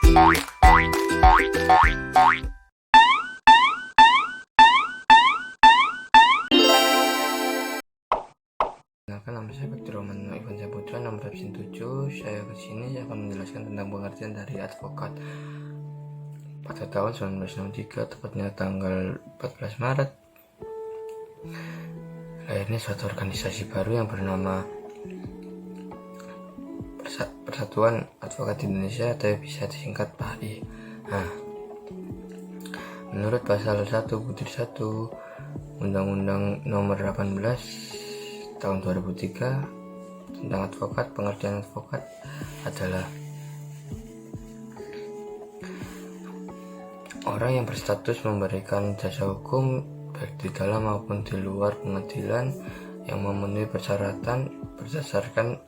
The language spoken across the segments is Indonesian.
Kenalkan, nama saya Bakti Roman Ivan Saputra, nomor absen 7. Saya kesini akan menjelaskan tentang pengertian dari advokat. Pada tahun 1963, tepatnya tanggal 14 Maret, lahirnya suatu organisasi baru yang bernama Persatuan Advokat Indonesia, atau bisa disingkat PAI. Nah, menurut pasal 1 butir 1 Undang-Undang nomor 18 tahun 2003 tentang advokat, pengertian advokat adalah orang yang berstatus memberikan jasa hukum baik di dalam maupun di luar pengadilan yang memenuhi persyaratan berdasarkan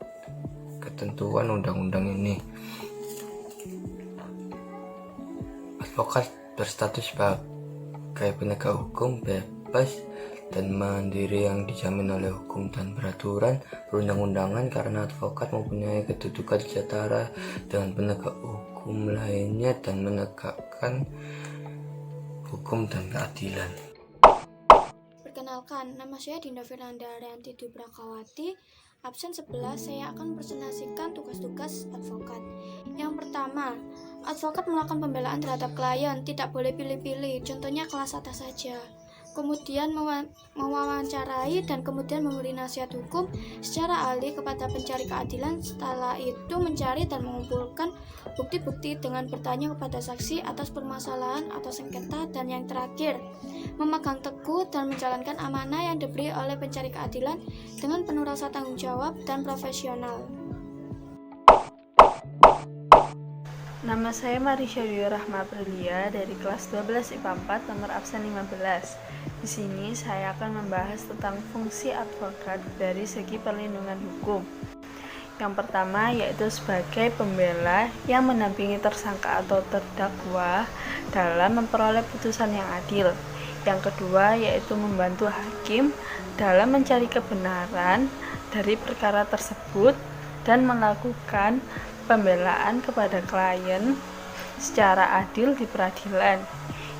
ketentuan undang-undang ini. Advokat berstatus sebagai penegak hukum bebas dan mandiri yang dijamin oleh hukum dan peraturan perundang-undangan, karena advokat mempunyai kedudukan setara dengan penegak hukum lainnya dan menegakkan hukum dan keadilan. Perkenalkan, nama saya Dinda Firanda Arianti Dubrakawati. Absen 11, saya akan presentasikan tugas-tugas advokat. Yang pertama, advokat melakukan pembelaan terhadap klien, tidak boleh pilih-pilih, contohnya kelas atas saja. Kemudian mewawancarai dan kemudian memberi nasihat hukum secara ahli kepada pencari keadilan. Setelah itu mencari dan mengumpulkan bukti-bukti dengan bertanya kepada saksi atas permasalahan atau sengketa. Dan yang terakhir, memegang teguh dan menjalankan amanah yang diberi oleh pencari keadilan dengan penuh rasa tanggung jawab dan profesional. Nama saya Marisha Dwi Rahma Aprilia dari kelas 12 IPA 4 nomor absen 15. Di sini saya akan membahas tentang fungsi advokat dari segi perlindungan hukum. Yang pertama yaitu sebagai pembela yang mendampingi tersangka atau terdakwa dalam memperoleh putusan yang adil. Yang kedua yaitu membantu hakim dalam mencari kebenaran dari perkara tersebut dan melakukan pembelaan kepada klien secara adil di peradilan.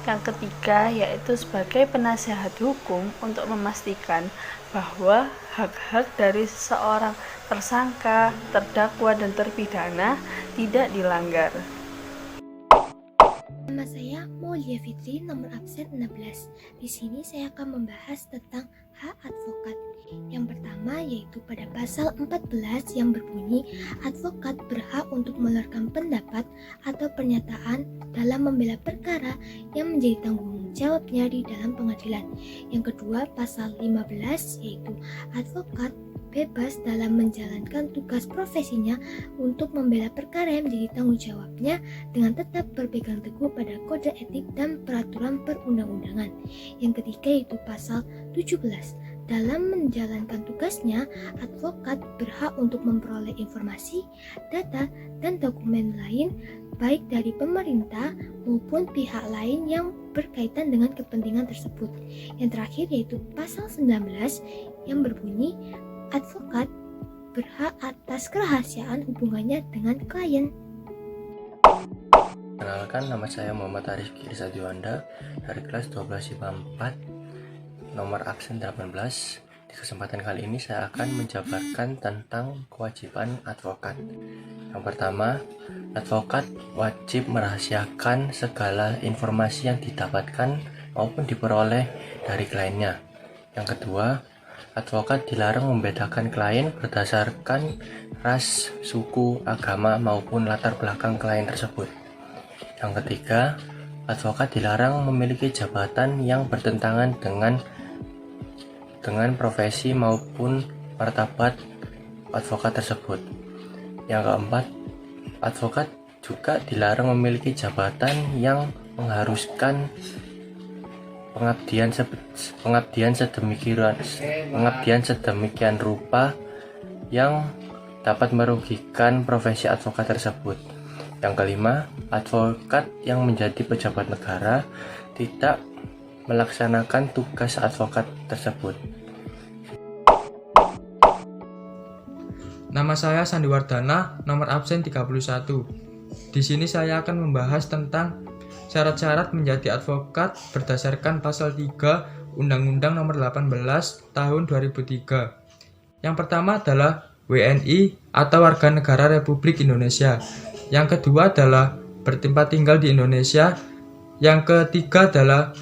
Yang ketiga yaitu sebagai penasehat hukum untuk memastikan bahwa hak-hak dari seseorang tersangka, terdakwa, dan terpidana tidak dilanggar. Nama saya Maulia Fitri, nomor absen 16. Di sini saya akan membahas tentang hak advokat. Yang pertama yaitu pada pasal 14 yang berbunyi advokat berhak untuk mengeluarkan pendapat atau pernyataan dalam membela perkara yang menjadi tanggung jawabnya di dalam pengadilan. Yang kedua, pasal 15 yaitu advokat bebas dalam menjalankan tugas profesinya untuk membela perkara yang menjadi tanggung jawabnya dengan tetap berpegang teguh pada kode etik dan peraturan perundang-undangan. Yang ketiga yaitu pasal 17. Dalam menjalankan tugasnya, advokat berhak untuk memperoleh informasi, data, dan dokumen lain baik dari pemerintah maupun pihak lain yang berkaitan dengan kepentingan tersebut. Yang terakhir yaitu pasal 19 yang berbunyi advokat berhak atas kerahasiaan hubungannya dengan klien. Kenalkan, nama saya Muhammad Arif Kirsa Juanda dari kelas 12 IPA 4 nomor absen 18. Di kesempatan kali ini saya akan menjabarkan tentang kewajiban advokat. Yang pertama, advokat wajib merahasiakan segala informasi yang didapatkan maupun diperoleh dari kliennya. Yang kedua, advokat dilarang membedakan klien berdasarkan ras, suku, agama, maupun latar belakang klien tersebut. Yang ketiga, advokat dilarang memiliki jabatan yang bertentangan dengan profesi maupun martabat advokat tersebut. Yang keempat, advokat juga dilarang memiliki jabatan yang mengharuskan pengabdian sedemikian rupa yang dapat merugikan profesi advokat tersebut. Yang kelima, advokat yang menjadi pejabat negara tidak melaksanakan tugas advokat tersebut. Nama saya Sandiwardana, nomor absen 31. Di sini saya akan membahas tentang syarat-syarat menjadi advokat berdasarkan pasal 3 Undang-Undang Nomor 18 Tahun 2003. Yang pertama adalah WNI atau warga negara Republik Indonesia. Yang kedua adalah bertempat tinggal di Indonesia. Yang ketiga adalah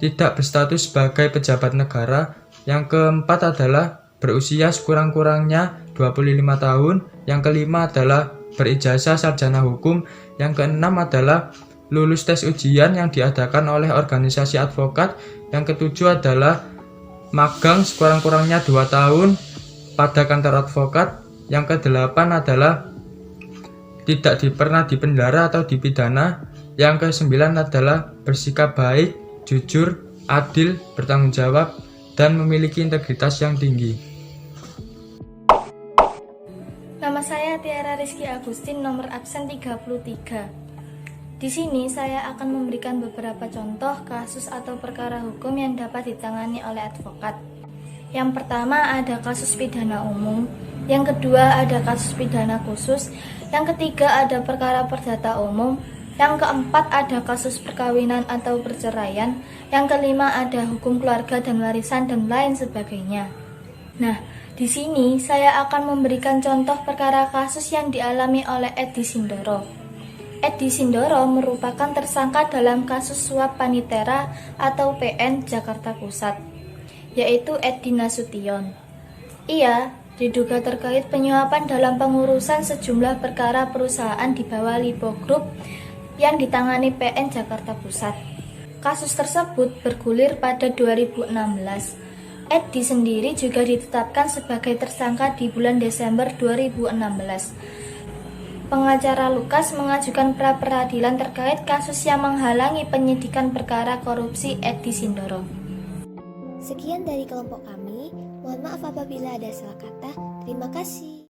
tidak berstatus sebagai pejabat negara. Yang keempat adalah berusia sekurang-kurangnya 25 tahun. Yang kelima adalah berijazah sarjana hukum. Yang keenam adalah lulus tes ujian yang diadakan oleh organisasi advokat. Yang ketujuh adalah magang sekurang-kurangnya 2 tahun pada kantor advokat. Yang kedelapan adalah tidak pernah dipenjara atau dipidana. Yang kesembilan adalah bersikap baik, jujur, adil, bertanggung jawab, dan memiliki integritas yang tinggi. Nama saya Tiara Rizky Agustin, nomor absen 33. Di sini saya akan memberikan beberapa contoh kasus atau perkara hukum yang dapat ditangani oleh advokat. Yang pertama ada kasus pidana umum, yang kedua ada kasus pidana khusus, yang ketiga ada perkara perdata umum, yang keempat ada kasus perkawinan atau perceraian, yang kelima ada hukum keluarga dan warisan dan lain sebagainya. Nah, di sini saya akan memberikan contoh perkara kasus yang dialami oleh Edi Sindoro. Edi Sindoro merupakan tersangka dalam kasus suap Panitera atau PN Jakarta Pusat, yaitu Edi Nasution. Ia diduga terkait penyuapan dalam pengurusan sejumlah perkara perusahaan di bawah Lipo Group yang ditangani PN Jakarta Pusat. Kasus tersebut bergulir pada 2016. Edi sendiri juga ditetapkan sebagai tersangka di bulan Desember 2016. Pengacara Lukas mengajukan pra-peradilan terkait kasus yang menghalangi penyidikan perkara korupsi Edi Sindoro. Sekian dari kelompok kami. Mohon maaf apabila ada salah kata. Terima kasih.